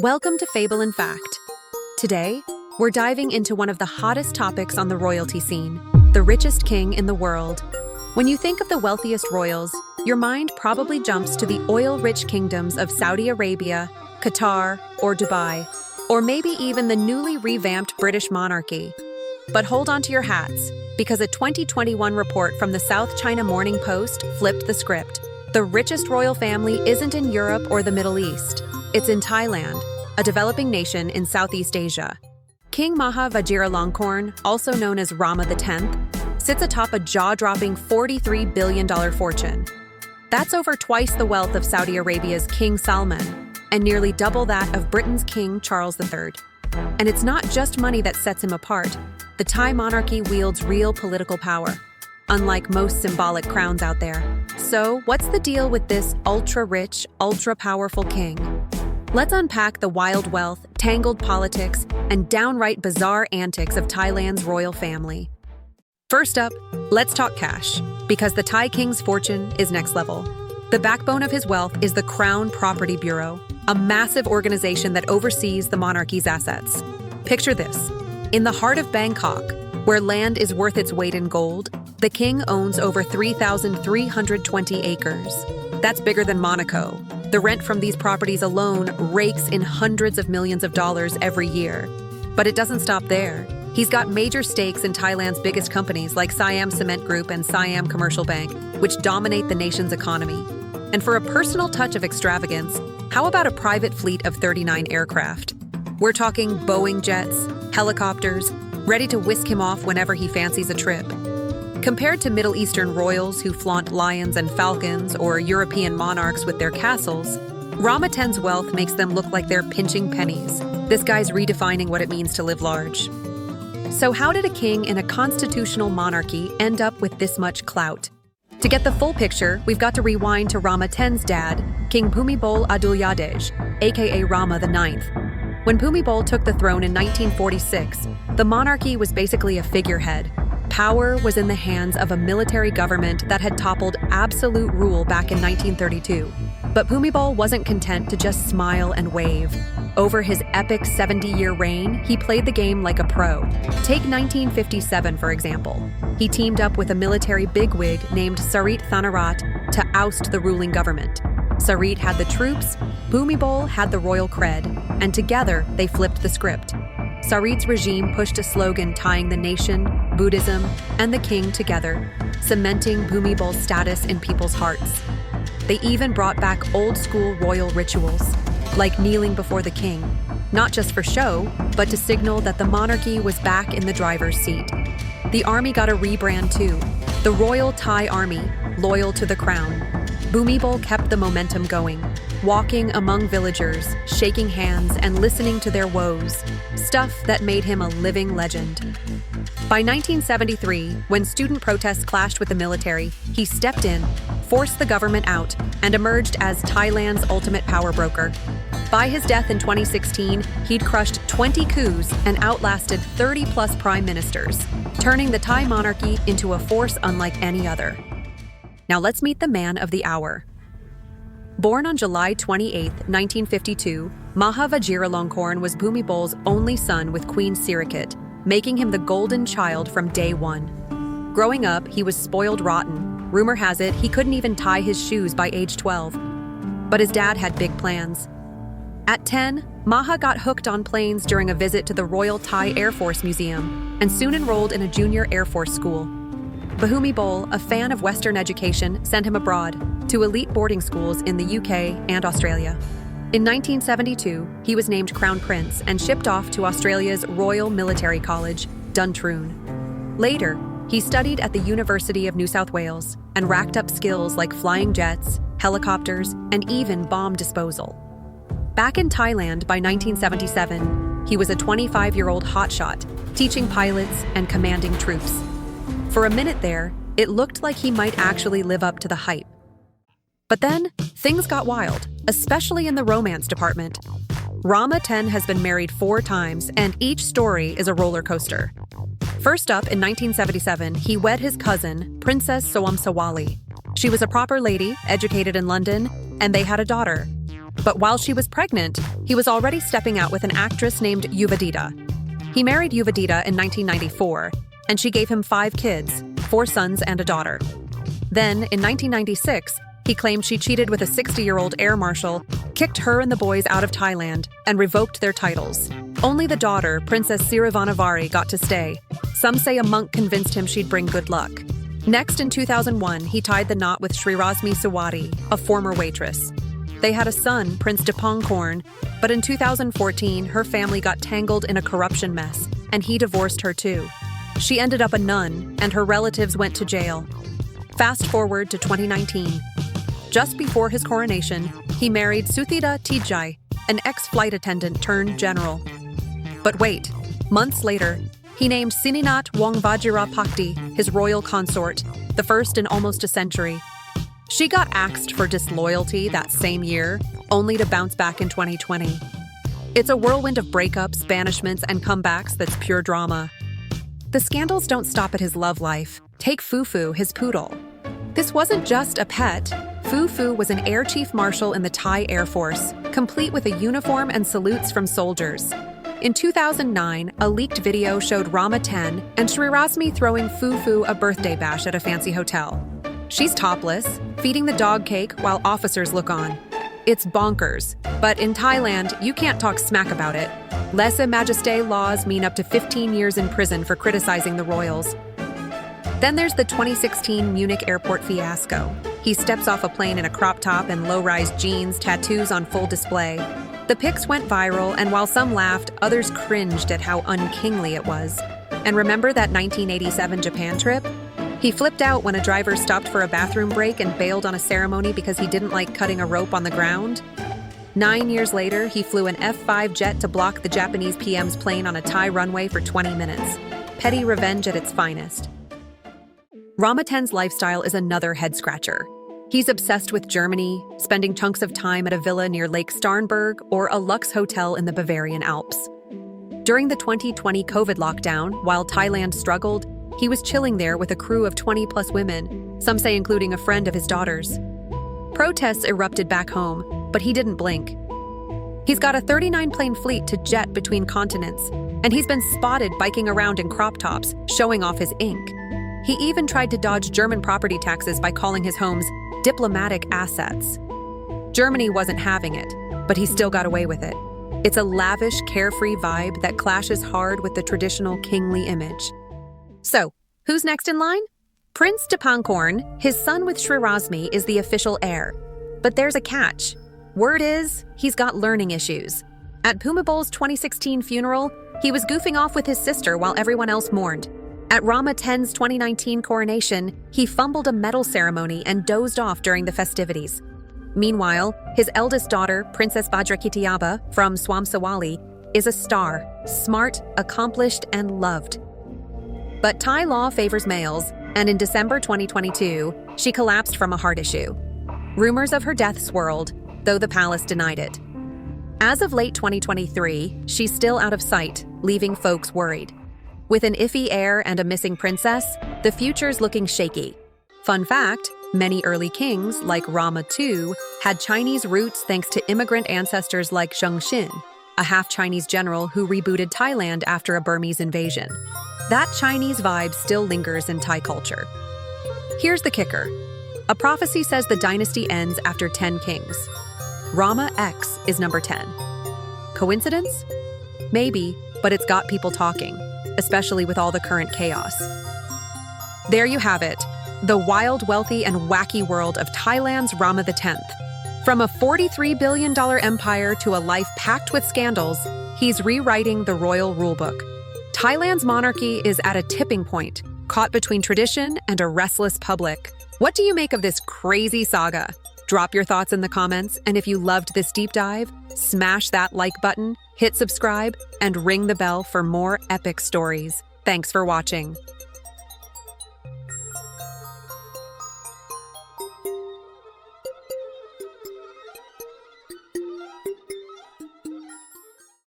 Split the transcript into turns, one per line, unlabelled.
Welcome to Fable and Fact. Today, we're diving into one of the hottest topics on the royalty scene, the richest king in the world. When you think of the wealthiest royals, your mind probably jumps to the oil-rich kingdoms of Saudi Arabia, Qatar, or Dubai, or maybe even the newly revamped British monarchy. But hold on to your hats, because a 2021 report from the South China Morning Post flipped the script. The richest royal family isn't in Europe or the Middle East. It's in Thailand, a developing nation in Southeast Asia. King Maha Vajiralongkorn, also known as Rama X, sits atop a jaw-dropping $43 billion fortune. That's over twice the wealth of Saudi Arabia's King Salman, and nearly double that of Britain's King Charles III. And it's not just money that sets him apart. The Thai monarchy wields real political power, unlike most symbolic crowns out there. So, what's the deal with this ultra-rich, ultra-powerful king? Let's unpack the wild wealth, tangled politics, and downright bizarre antics of Thailand's royal family. First up, let's talk cash, because the Thai king's fortune is next level. The backbone of his wealth is the Crown Property Bureau, a massive organization that oversees the monarchy's assets. Picture this. In the heart of Bangkok, where land is worth its weight in gold, the king owns over 3,320 acres. That's bigger than Monaco. The rent from these properties alone rakes in hundreds of millions of dollars every year. But it doesn't stop there. He's got major stakes in Thailand's biggest companies like Siam Cement Group and Siam Commercial Bank, which dominate the nation's economy. And for a personal touch of extravagance, how about a private fleet of 39 aircraft? We're talking Boeing jets, helicopters, ready to whisk him off whenever he fancies a trip. Compared to Middle Eastern royals who flaunt lions and falcons or European monarchs with their castles, Rama X's wealth makes them look like they're pinching pennies. This guy's redefining what it means to live large. So how did a king in a constitutional monarchy end up with this much clout? To get the full picture, we've got to rewind to Rama X's dad, King Bhumibol Adulyadej, aka Rama IX. When Bhumibol took the throne in 1946, the monarchy was basically a figurehead. Power was in the hands of a military government that had toppled absolute rule back in 1932. But Bhumibol wasn't content to just smile and wave. Over his epic 70-year reign, he played the game like a pro. Take 1957, for example. He teamed up with a military bigwig named Sarit Thanarat to oust the ruling government. Sarit had the troops, Bhumibol had the royal cred, and together they flipped the script. Sarit's regime pushed a slogan tying the nation, Buddhism, and the king together, cementing Bhumibol's status in people's hearts. They even brought back old-school royal rituals, like kneeling before the king, not just for show, but to signal that the monarchy was back in the driver's seat. The army got a rebrand too, the Royal Thai Army, loyal to the crown. Bhumibol kept the momentum going, walking among villagers, shaking hands, and listening to their woes, stuff that made him a living legend. By 1973, when student protests clashed with the military, he stepped in, forced the government out, and emerged as Thailand's ultimate power broker. By his death in 2016, he'd crushed 20 coups and outlasted 30-plus prime ministers, turning the Thai monarchy into a force unlike any other. Now let's meet the man of the hour. Born on July 28, 1952, Maha Vajiralongkorn was Bhumibol's only son with Queen Sirikit, making him the golden child from day one. Growing up, he was spoiled rotten. Rumor has it he couldn't even tie his shoes by age 12. But his dad had big plans. At 10, Maha got hooked on planes during a visit to the Royal Thai Air Force Museum and soon enrolled in a junior Air Force school. Bhumibol, a fan of Western education, sent him abroad to elite boarding schools in the UK and Australia. In 1972, he was named Crown Prince and shipped off to Australia's Royal Military College, Duntroon. Later, he studied at the University of New South Wales and racked up skills like flying jets, helicopters, and even bomb disposal. Back in Thailand by 1977, he was a 25-year-old hotshot, teaching pilots and commanding troops. For a minute there, it looked like he might actually live up to the hype. But then, things got wild, especially in the romance department. Rama X has been married 4 times, and each story is a roller coaster. First up, in 1977, he wed his cousin, Princess Soamsawali. She was a proper lady, educated in London, and they had a daughter. But while she was pregnant, he was already stepping out with an actress named Yuvadita. He married Yuvadita in 1994, and she gave him 5 kids, 4 sons and a daughter. Then, in 1996, he claimed she cheated with a 60-year-old air marshal, kicked her and the boys out of Thailand, and revoked their titles. Only the daughter, Princess Sirivanavari, got to stay. Some say a monk convinced him she'd bring good luck. Next, in 2001, he tied the knot with Srirasmi Sawadi, a former waitress. They had a son, Prince Dipankarn, but in 2014, her family got tangled in a corruption mess, and he divorced her too. She ended up a nun, and her relatives went to jail. Fast forward to 2019. Just before his coronation, he married Suthida Tijai, an ex-flight attendant turned general. But wait, months later, he named Sininath Wongvajirapakdi his royal consort, the first in almost a century. She got axed for disloyalty that same year, only to bounce back in 2020. It's a whirlwind of breakups, banishments, and comebacks that's pure drama. The scandals don't stop at his love life. Take Fufu, his poodle. This wasn't just a pet. Fufu was an Air Chief Marshal in the Thai Air Force, complete with a uniform and salutes from soldiers. In 2009, a leaked video showed Rama 10 and Srirasmi throwing Fufu a birthday bash at a fancy hotel. She's topless, feeding the dog cake while officers look on. It's bonkers, but in Thailand, you can't talk smack about it. Lèse-majesté laws mean up to 15 years in prison for criticizing the royals. Then there's the 2016 Munich airport fiasco. He steps off a plane in a crop top and low-rise jeans, tattoos on full display. The pics went viral, and while some laughed, others cringed at how unkingly it was. And remember that 1987 Japan trip? He flipped out when a driver stopped for a bathroom break and bailed on a ceremony because he didn't like cutting a rope on the ground. 9 years later, he flew an F-5 jet to block the Japanese PM's plane on a Thai runway for 20 minutes. Petty revenge at its finest. Rama 10's lifestyle is another head-scratcher. He's obsessed with Germany, spending chunks of time at a villa near Lake Starnberg or a luxe hotel in the Bavarian Alps. During the 2020 COVID lockdown, while Thailand struggled, he was chilling there with a crew of 20-plus women, some say including a friend of his daughter's. Protests erupted back home, but he didn't blink. He's got a 39-plane fleet to jet between continents, and he's been spotted biking around in crop tops, showing off his ink. He even tried to dodge German property taxes by calling his homes diplomatic assets. Germany wasn't having it, but he still got away with it. It's a lavish, carefree vibe that clashes hard with the traditional kingly image. So, who's next in line? Prince Dipankarn, his son with Srirasmi, is the official heir. But there's a catch. Word is, he's got learning issues. At Bhumibol's 2016 funeral, he was goofing off with his sister while everyone else mourned. At Rama 10's 2019 coronation, he fumbled a medal ceremony and dozed off during the festivities. Meanwhile, his eldest daughter, Princess Bajrakitiaba from Swamsawali, is a star, smart, accomplished, and loved. But Thai law favors males, and in December 2022, she collapsed from a heart issue. Rumors of her death swirled, though the palace denied it. As of late 2023, she's still out of sight, leaving folks worried. With an iffy heir and a missing princess, the future's looking shaky. Fun fact, many early kings, like Rama II, had Chinese roots thanks to immigrant ancestors like Zheng Xin, a half-Chinese general who rebooted Thailand after a Burmese invasion. That Chinese vibe still lingers in Thai culture. Here's the kicker. A prophecy says the dynasty ends after 10 kings. Rama X is number 10. Coincidence? Maybe, but it's got people talking, especially with all the current chaos. There you have it, the wild, wealthy, and wacky world of Thailand's Rama X. From a $43 billion empire to a life packed with scandals, he's rewriting the royal rulebook. Thailand's monarchy is at a tipping point, caught between tradition and a restless public. What do you make of this crazy saga? Drop your thoughts in the comments, and if you loved this deep dive, smash that like button, hit subscribe, and ring the bell for more epic stories. Thanks for watching.